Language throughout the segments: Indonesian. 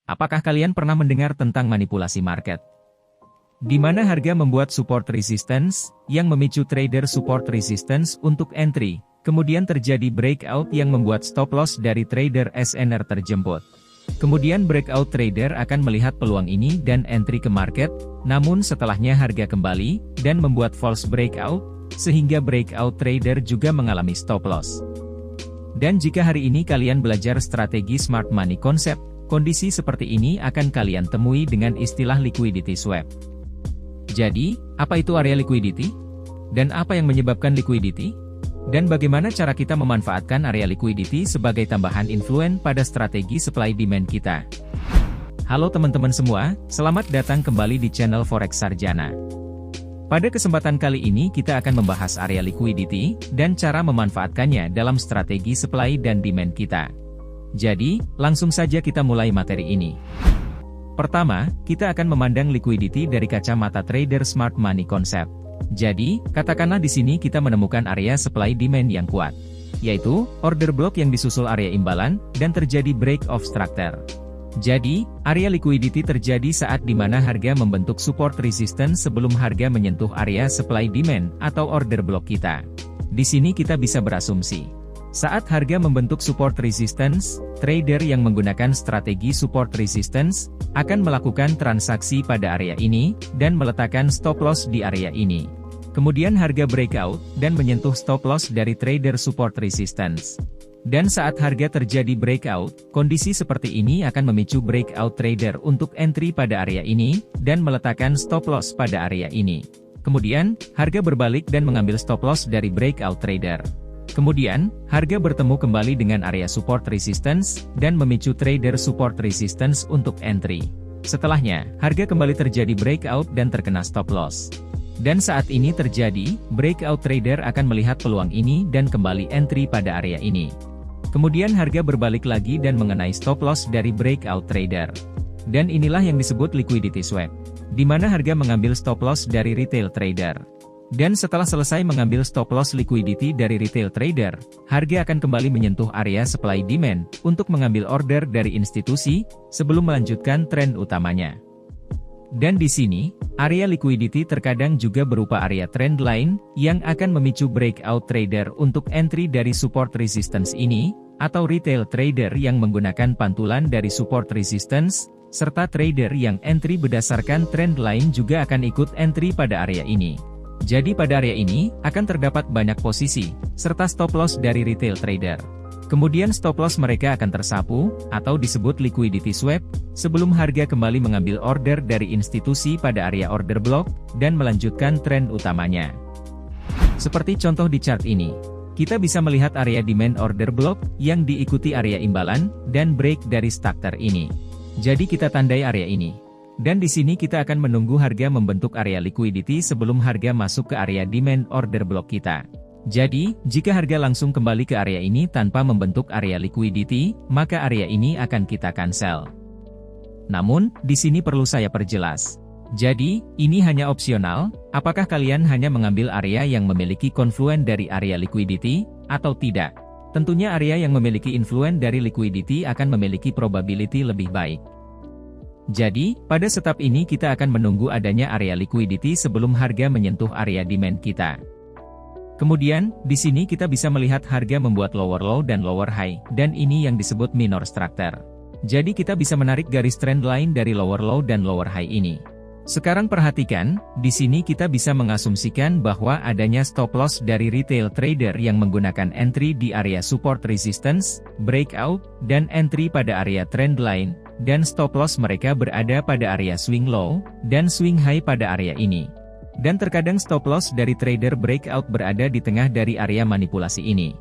Apakah kalian pernah mendengar tentang manipulasi market? Di mana harga membuat support resistance, yang memicu trader support resistance untuk entry, kemudian terjadi breakout yang membuat stop loss dari trader SNR terjemput. Kemudian breakout trader akan melihat peluang ini dan entry ke market, namun setelahnya harga kembali, dan membuat false breakout, sehingga breakout trader juga mengalami stop loss. Dan jika hari ini kalian belajar strategi smart money concept, kondisi seperti ini akan kalian temui dengan istilah liquidity swap. Jadi, apa itu area liquidity? Dan apa yang menyebabkan liquidity? Dan bagaimana cara kita memanfaatkan area liquidity sebagai tambahan influen pada strategi supply demand kita? Halo teman-teman semua, selamat datang kembali di channel Forex Sarjana. Pada kesempatan kali ini kita akan membahas area liquidity, dan cara memanfaatkannya dalam strategi supply dan demand kita. Jadi, langsung saja kita mulai materi ini. Pertama, kita akan memandang liquidity dari kacamata trader smart money concept. Jadi, katakanlah di sini kita menemukan area supply demand yang kuat, yaitu order block yang disusul area imbalan, dan terjadi break of structure. Jadi, area liquidity terjadi saat di mana harga membentuk support resistance sebelum harga menyentuh area supply demand atau order block kita. Di sini kita bisa berasumsi, saat harga membentuk support resistance, trader yang menggunakan strategi support resistance akan melakukan transaksi pada area ini dan meletakkan stop loss di area ini. Kemudian harga breakout dan menyentuh stop loss dari trader support resistance. Dan saat harga terjadi breakout, kondisi seperti ini akan memicu breakout trader untuk entry pada area ini dan meletakkan stop loss pada area ini. Kemudian, harga berbalik dan mengambil stop loss dari breakout trader. Kemudian, harga bertemu kembali dengan area support resistance, dan memicu trader support resistance untuk entry. Setelahnya, harga kembali terjadi breakout dan terkena stop loss. Dan saat ini terjadi, breakout trader akan melihat peluang ini dan kembali entry pada area ini. Kemudian harga berbalik lagi dan mengenai stop loss dari breakout trader. Dan inilah yang disebut liquidity swap, di mana harga mengambil stop loss dari retail trader. Dan setelah selesai mengambil stop loss liquidity dari retail trader, harga akan kembali menyentuh area supply demand untuk mengambil order dari institusi sebelum melanjutkan tren utamanya. Dan di sini, area liquidity terkadang juga berupa area trend line yang akan memicu breakout trader untuk entry dari support resistance ini, atau retail trader yang menggunakan pantulan dari support resistance, serta trader yang entry berdasarkan trend line juga akan ikut entry pada area ini. Jadi pada area ini, akan terdapat banyak posisi, serta stop loss dari retail trader. Kemudian stop loss mereka akan tersapu, atau disebut liquidity swap, sebelum harga kembali mengambil order dari institusi pada area order block, dan melanjutkan tren utamanya. Seperti contoh di chart ini, kita bisa melihat area demand order block, yang diikuti area imbalan, dan break dari structure ini. Jadi kita tandai area ini. Dan di sini kita akan menunggu harga membentuk area liquidity sebelum harga masuk ke area demand order block kita. Jadi, jika harga langsung kembali ke area ini tanpa membentuk area liquidity, maka area ini akan kita cancel. Namun, di sini perlu saya perjelas. Jadi, ini hanya opsional, apakah kalian hanya mengambil area yang memiliki confluence dari area liquidity, atau tidak? Tentunya area yang memiliki influence dari liquidity akan memiliki probability lebih baik. Jadi, pada step ini kita akan menunggu adanya area liquidity sebelum harga menyentuh area demand kita. Kemudian, di sini kita bisa melihat harga membuat lower low dan lower high, dan ini yang disebut minor structure. Jadi kita bisa menarik garis trend line dari lower low dan lower high ini. Sekarang perhatikan, di sini kita bisa mengasumsikan bahwa adanya stop loss dari retail trader yang menggunakan entry di area support resistance, breakout, dan entry pada area trend line, dan stop loss mereka berada pada area swing low, dan swing high pada area ini. Dan terkadang stop loss dari trader breakout berada di tengah dari area manipulasi ini.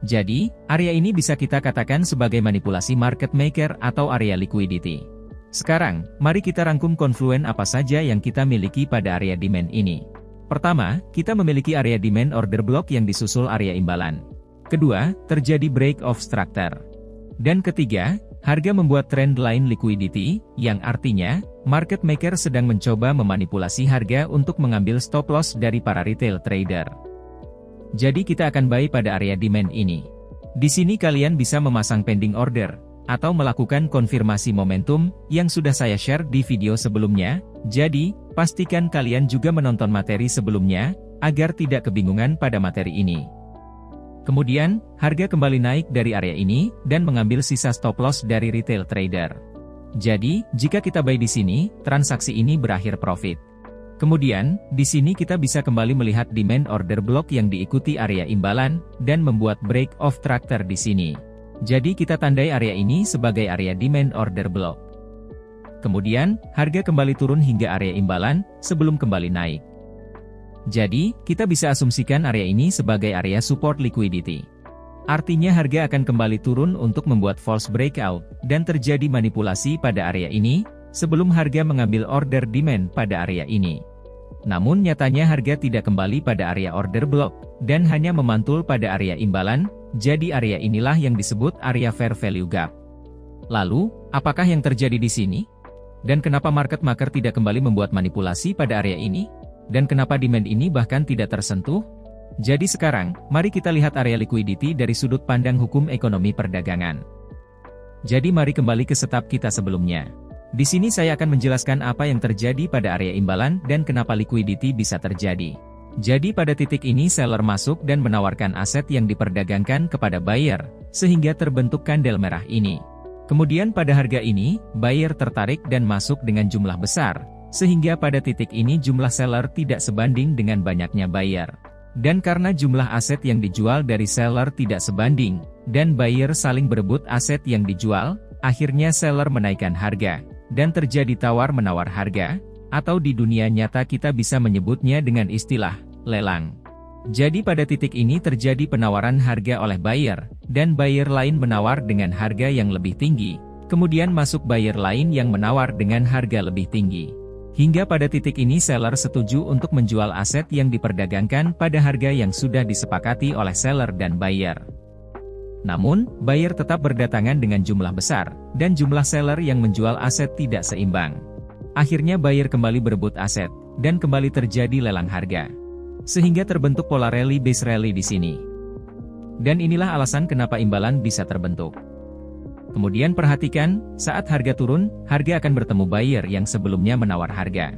Jadi, area ini bisa kita katakan sebagai manipulasi market maker atau area liquidity. Sekarang, mari kita rangkum confluence apa saja yang kita miliki pada area demand ini. Pertama, kita memiliki area demand order block yang disusul area imbalan. Kedua, terjadi break of structure. Dan ketiga, harga membuat trend line liquidity, yang artinya, market maker sedang mencoba memanipulasi harga untuk mengambil stop loss dari para retail trader. Jadi kita akan buy pada area demand ini. Di sini kalian bisa memasang pending order, atau melakukan konfirmasi momentum yang sudah saya share di video sebelumnya. Jadi, pastikan kalian juga menonton materi sebelumnya, agar tidak kebingungan pada materi ini. Kemudian, harga kembali naik dari area ini, dan mengambil sisa stop loss dari retail trader. Jadi, jika kita buy di sini, transaksi ini berakhir profit. Kemudian, di sini kita bisa kembali melihat demand order block yang diikuti area imbalan, dan membuat break of tractor di sini. Jadi kita tandai area ini sebagai area demand order block. Kemudian, harga kembali turun hingga area imbalan, sebelum kembali naik. Jadi, kita bisa asumsikan area ini sebagai area support liquidity. Artinya harga akan kembali turun untuk membuat false breakout, dan terjadi manipulasi pada area ini, sebelum harga mengambil order demand pada area ini. Namun nyatanya harga tidak kembali pada area order block, dan hanya memantul pada area imbalan, jadi area inilah yang disebut area fair value gap. Lalu, apakah yang terjadi di sini? Dan kenapa market maker tidak kembali membuat manipulasi pada area ini? Dan kenapa demand ini bahkan tidak tersentuh? Jadi sekarang, mari kita lihat area liquidity dari sudut pandang hukum ekonomi perdagangan. Jadi mari kembali ke setup kita sebelumnya. Di sini saya akan menjelaskan apa yang terjadi pada area imbalan dan kenapa liquidity bisa terjadi. Jadi pada titik ini seller masuk dan menawarkan aset yang diperdagangkan kepada buyer, sehingga terbentuk kandel merah ini. Kemudian pada harga ini, buyer tertarik dan masuk dengan jumlah besar, sehingga pada titik ini jumlah seller tidak sebanding dengan banyaknya buyer. Dan karena jumlah aset yang dijual dari seller tidak sebanding, dan buyer saling berebut aset yang dijual, akhirnya seller menaikkan harga. Dan terjadi tawar-menawar harga, atau di dunia nyata kita bisa menyebutnya dengan istilah lelang. Jadi pada titik ini terjadi penawaran harga oleh buyer, dan buyer lain menawar dengan harga yang lebih tinggi, kemudian masuk buyer lain yang menawar dengan harga lebih tinggi. Hingga pada titik ini seller setuju untuk menjual aset yang diperdagangkan pada harga yang sudah disepakati oleh seller dan buyer. Namun, buyer tetap berdatangan dengan jumlah besar, dan jumlah seller yang menjual aset tidak seimbang. Akhirnya buyer kembali berebut aset, dan kembali terjadi lelang harga. Sehingga terbentuk pola rally base rally di sini. Dan inilah alasan kenapa imbalan bisa terbentuk. Kemudian perhatikan, saat harga turun, harga akan bertemu buyer yang sebelumnya menawar harga.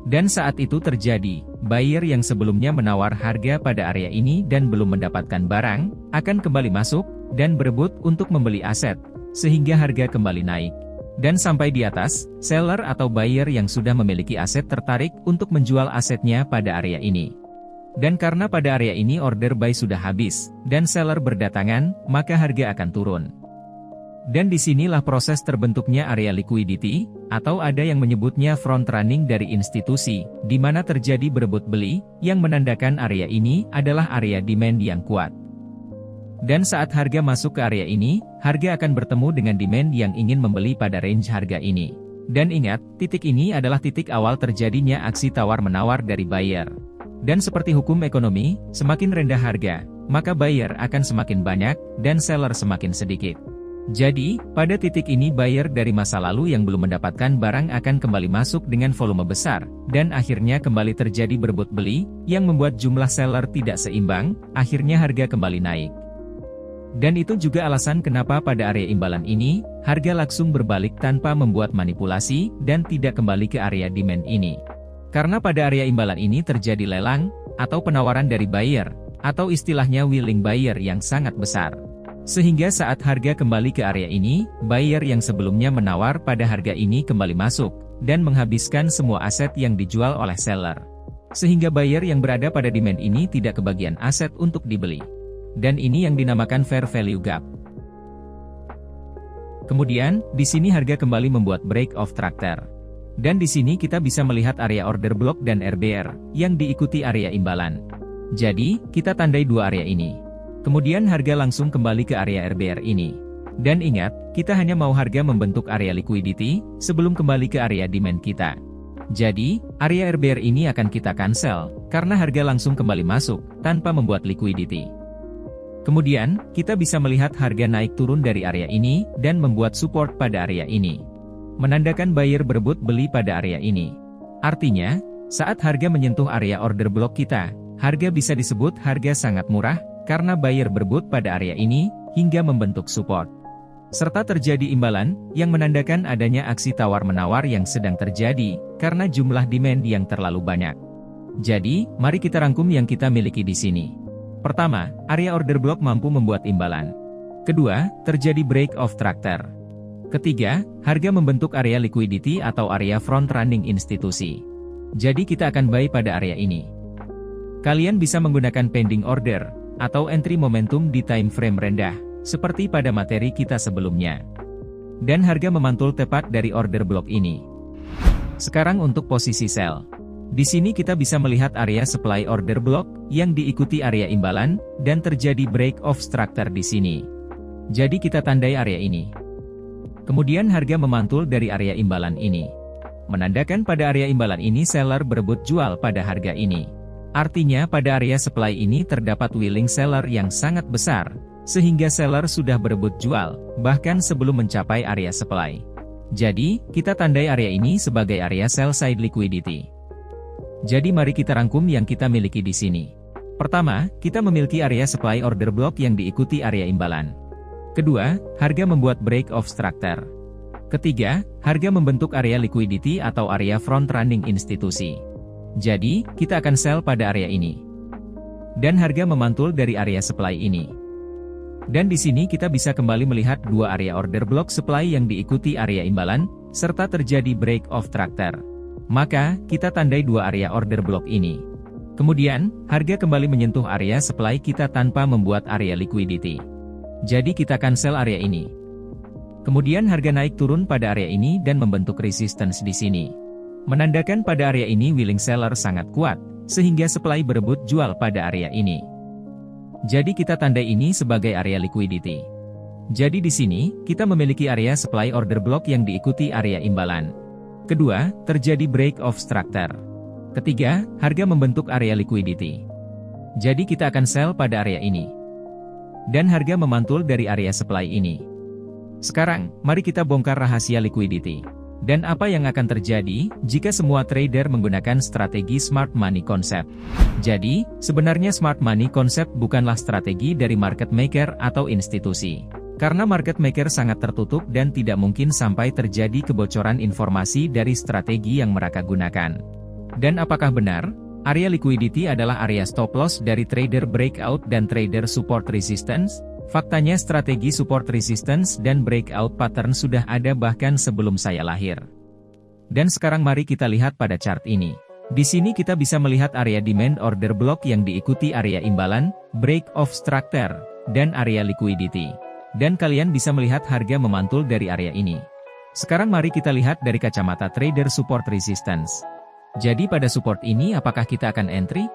Dan saat itu terjadi, buyer yang sebelumnya menawar harga pada area ini dan belum mendapatkan barang, akan kembali masuk, dan berebut untuk membeli aset, sehingga harga kembali naik. Dan sampai di atas, seller atau buyer yang sudah memiliki aset tertarik untuk menjual asetnya pada area ini. Dan karena pada area ini order buy sudah habis, dan seller berdatangan, maka harga akan turun. Dan disinilah proses terbentuknya area liquidity, atau ada yang menyebutnya front running dari institusi, di mana terjadi berebut beli, yang menandakan area ini adalah area demand yang kuat. Dan saat harga masuk ke area ini, harga akan bertemu dengan demand yang ingin membeli pada range harga ini. Dan ingat, titik ini adalah titik awal terjadinya aksi tawar-menawar dari buyer. Dan seperti hukum ekonomi, semakin rendah harga, maka buyer akan semakin banyak, dan seller semakin sedikit. Jadi, pada titik ini buyer dari masa lalu yang belum mendapatkan barang akan kembali masuk dengan volume besar, dan akhirnya kembali terjadi berebut beli, yang membuat jumlah seller tidak seimbang, akhirnya harga kembali naik. Dan itu juga alasan kenapa pada area imbalan ini, harga langsung berbalik tanpa membuat manipulasi, dan tidak kembali ke area demand ini. Karena pada area imbalan ini terjadi lelang, atau penawaran dari buyer, atau istilahnya willing buyer yang sangat besar. Sehingga saat harga kembali ke area ini, buyer yang sebelumnya menawar pada harga ini kembali masuk, dan menghabiskan semua aset yang dijual oleh seller. Sehingga buyer yang berada pada demand ini tidak kebagian aset untuk dibeli. Dan ini yang dinamakan fair value gap. Kemudian, di sini harga kembali membuat break of tractor. Dan di sini kita bisa melihat area order block dan RBR, yang diikuti area imbalan. Jadi, kita tandai dua area ini. Kemudian harga langsung kembali ke area RBR ini. Dan ingat, kita hanya mau harga membentuk area liquidity, sebelum kembali ke area demand kita. Jadi, area RBR ini akan kita cancel, karena harga langsung kembali masuk, tanpa membuat liquidity. Kemudian, kita bisa melihat harga naik turun dari area ini, dan membuat support pada area ini. Menandakan buyer berebut beli pada area ini. Artinya, saat harga menyentuh area order block kita, harga bisa disebut harga sangat murah, karena buyer berebut pada area ini, hingga membentuk support. serta terjadi imbalan, yang menandakan adanya aksi tawar-menawar yang sedang terjadi, karena jumlah demand yang terlalu banyak. Jadi, mari kita rangkum yang kita miliki di sini. Pertama, area order block mampu membuat imbalan. Kedua, terjadi break of tractor. Ketiga, harga membentuk area liquidity atau area front running institusi. Jadi kita akan buy pada area ini. Kalian bisa menggunakan pending order, atau entry momentum di time frame rendah, seperti pada materi kita sebelumnya. Dan harga memantul tepat dari order block ini. Sekarang untuk posisi sell. Di sini kita bisa melihat area supply order block, yang diikuti area imbalan, dan terjadi break of structure di sini. Jadi kita tandai area ini. Kemudian harga memantul dari area imbalan ini. Menandakan pada area imbalan ini seller berebut jual pada harga ini. Artinya pada area supply ini terdapat willing seller yang sangat besar, sehingga seller sudah berebut jual, bahkan sebelum mencapai area supply. Jadi, kita tandai area ini sebagai area sell side liquidity. Jadi mari kita rangkum yang kita miliki di sini. Pertama, kita memiliki area supply order block yang diikuti area imbalan. Kedua, harga membuat break of structure. Ketiga, harga membentuk area liquidity atau area front running institusi. Jadi, kita akan sell pada area ini. Dan harga memantul dari area supply ini. Dan di sini kita bisa kembali melihat dua area order block supply yang diikuti area imbalan, serta terjadi break of tractor. Maka, kita tandai dua area order block ini. Kemudian, harga kembali menyentuh area supply kita tanpa membuat area liquidity. Jadi kita akan sell area ini. Kemudian harga naik turun pada area ini dan membentuk resistance di sini. Menandakan pada area ini willing seller sangat kuat, sehingga supply berebut jual pada area ini. Jadi kita tandai ini sebagai area liquidity. Jadi di sini, kita memiliki area supply order block yang diikuti area imbalan. Kedua, terjadi break of structure. Ketiga, harga membentuk area liquidity. Jadi kita akan sell pada area ini. Dan harga memantul dari area supply ini. Sekarang, mari kita bongkar rahasia liquidity. Dan apa yang akan terjadi jika semua trader menggunakan strategi smart money concept. Jadi, sebenarnya smart money concept bukanlah strategi dari market maker atau institusi. Karena market maker sangat tertutup dan tidak mungkin sampai terjadi kebocoran informasi dari strategi yang mereka gunakan. Dan apakah benar? Area liquidity adalah area stop loss dari trader breakout dan trader support resistance? Faktanya strategi support resistance dan breakout pattern sudah ada bahkan sebelum saya lahir. Dan sekarang mari kita lihat pada chart ini. Di sini kita bisa melihat area demand order block yang diikuti area imbalan, break of structure, dan area liquidity. Dan kalian bisa melihat harga memantul dari area ini. Sekarang mari kita lihat dari kacamata trader support resistance. Jadi pada support ini apakah kita akan entry?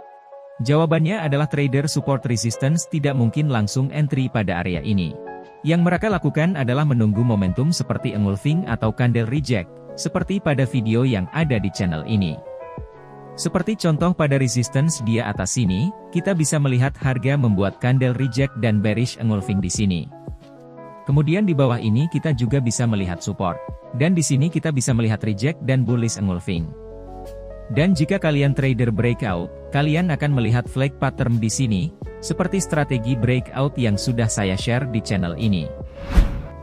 Jawabannya adalah trader support resistance tidak mungkin langsung entry pada area ini. Yang mereka lakukan adalah menunggu momentum seperti engulfing atau candle reject, seperti pada video yang ada di channel ini. Seperti contoh pada resistance di atas sini, kita bisa melihat harga membuat candle reject dan bearish engulfing di sini. Kemudian di bawah ini kita juga bisa melihat support. Dan di sini kita bisa melihat reject dan bullish engulfing. Dan jika kalian trader breakout, kalian akan melihat flag pattern di sini, seperti strategi breakout yang sudah saya share di channel ini.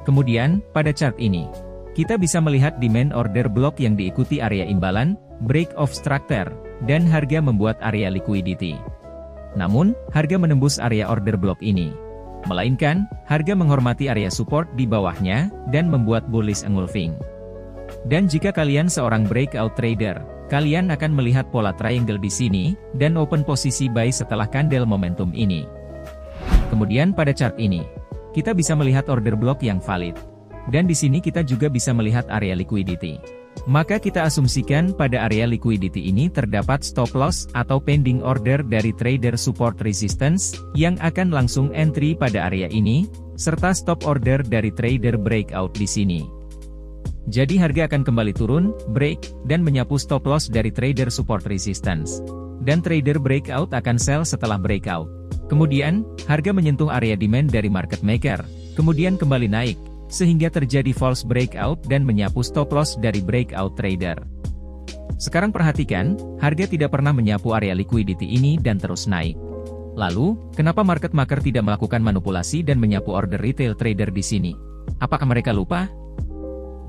Kemudian, pada chart ini, kita bisa melihat demand order block yang diikuti area imbalan, break of structure, dan harga membuat area liquidity. Namun, harga menembus area order block ini. Melainkan, harga menghormati area support di bawahnya, dan membuat bullish engulfing. Dan jika kalian seorang breakout trader, kalian akan melihat pola triangle di sini, dan open posisi buy setelah candle momentum ini. Kemudian pada chart ini, kita bisa melihat order block yang valid. Dan di sini kita juga bisa melihat area liquidity. Maka kita asumsikan pada area liquidity ini terdapat stop loss atau pending order dari trader support resistance, yang akan langsung entry pada area ini, serta stop order dari trader breakout di sini. Jadi harga akan kembali turun, break, dan menyapu stop loss dari trader support resistance. Dan trader breakout akan sell setelah breakout. Kemudian, harga menyentuh area demand dari market maker, kemudian kembali naik, sehingga terjadi false breakout dan menyapu stop loss dari breakout trader. Sekarang perhatikan, harga tidak pernah menyapu area liquidity ini dan terus naik. Lalu, kenapa market maker tidak melakukan manipulasi dan menyapu order retail trader di sini? Apakah mereka lupa?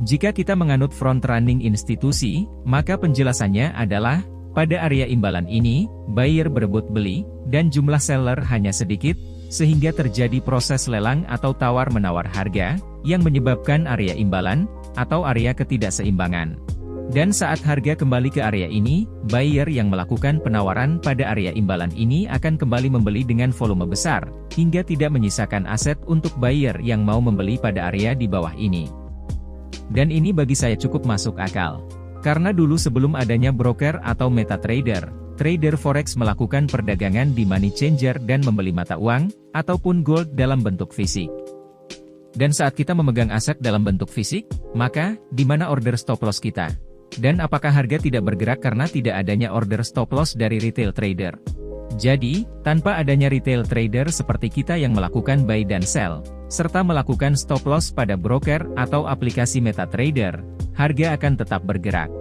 Jika kita menganut front-running institusi, maka penjelasannya adalah, pada area imbalan ini, buyer berebut beli, dan jumlah seller hanya sedikit, sehingga terjadi proses lelang atau tawar-menawar harga, yang menyebabkan area imbalan, atau area ketidakseimbangan. Dan saat harga kembali ke area ini, buyer yang melakukan penawaran pada area imbalan ini akan kembali membeli dengan volume besar, hingga tidak menyisakan aset untuk buyer yang mau membeli pada area di bawah ini. Dan ini bagi saya cukup masuk akal. Karena dulu sebelum adanya broker atau MetaTrader, trader forex melakukan perdagangan di money changer dan membeli mata uang, ataupun gold dalam bentuk fisik. Dan saat kita memegang aset dalam bentuk fisik, maka, di mana order stop loss kita? Dan apakah harga tidak bergerak karena tidak adanya order stop loss dari retail trader? Jadi, tanpa adanya retail trader seperti kita yang melakukan buy dan sell, serta melakukan stop loss pada broker atau aplikasi MetaTrader, harga akan tetap bergerak.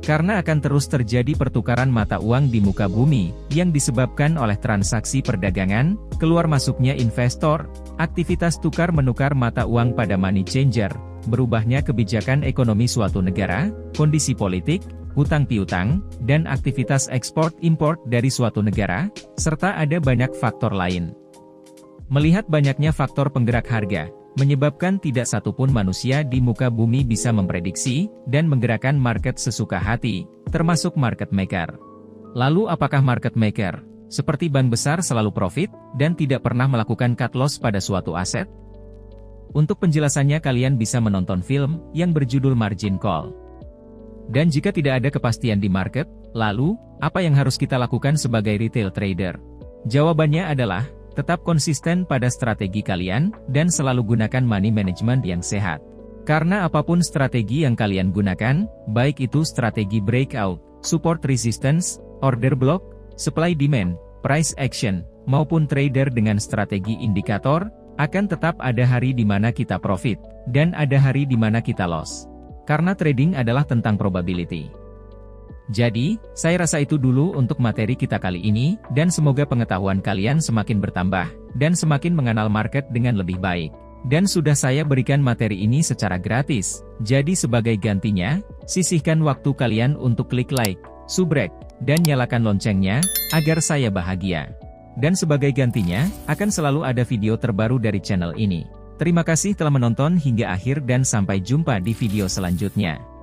Karena akan terus terjadi pertukaran mata uang di muka bumi, yang disebabkan oleh transaksi perdagangan, keluar masuknya investor, aktivitas tukar-menukar mata uang pada money changer, berubahnya kebijakan ekonomi suatu negara, kondisi politik, hutang piutang, dan aktivitas ekspor-import dari suatu negara, serta ada banyak faktor lain. Melihat banyaknya faktor penggerak harga, menyebabkan tidak satupun manusia di muka bumi bisa memprediksi, dan menggerakkan market sesuka hati, termasuk market maker. Lalu apakah market maker, seperti bank besar selalu profit, dan tidak pernah melakukan cut loss pada suatu aset? Untuk penjelasannya kalian bisa menonton film, yang berjudul Margin Call. Dan jika tidak ada kepastian di market, lalu, apa yang harus kita lakukan sebagai retail trader? Jawabannya adalah, tetap konsisten pada strategi kalian, dan selalu gunakan money management yang sehat. Karena apapun strategi yang kalian gunakan, baik itu strategi breakout, support resistance, order block, supply demand, price action, maupun trader dengan strategi indikator, akan tetap ada hari di mana kita profit, dan ada hari di mana kita loss. Karena trading adalah tentang probability. Jadi, saya rasa itu dulu untuk materi kita kali ini, dan semoga pengetahuan kalian semakin bertambah, dan semakin mengenal market dengan lebih baik. Dan sudah saya berikan materi ini secara gratis, jadi sebagai gantinya, sisihkan waktu kalian untuk klik like, subrek, dan nyalakan loncengnya, agar saya bahagia. Dan sebagai gantinya, akan selalu ada video terbaru dari channel ini. Terima kasih telah menonton hingga akhir dan sampai jumpa di video selanjutnya.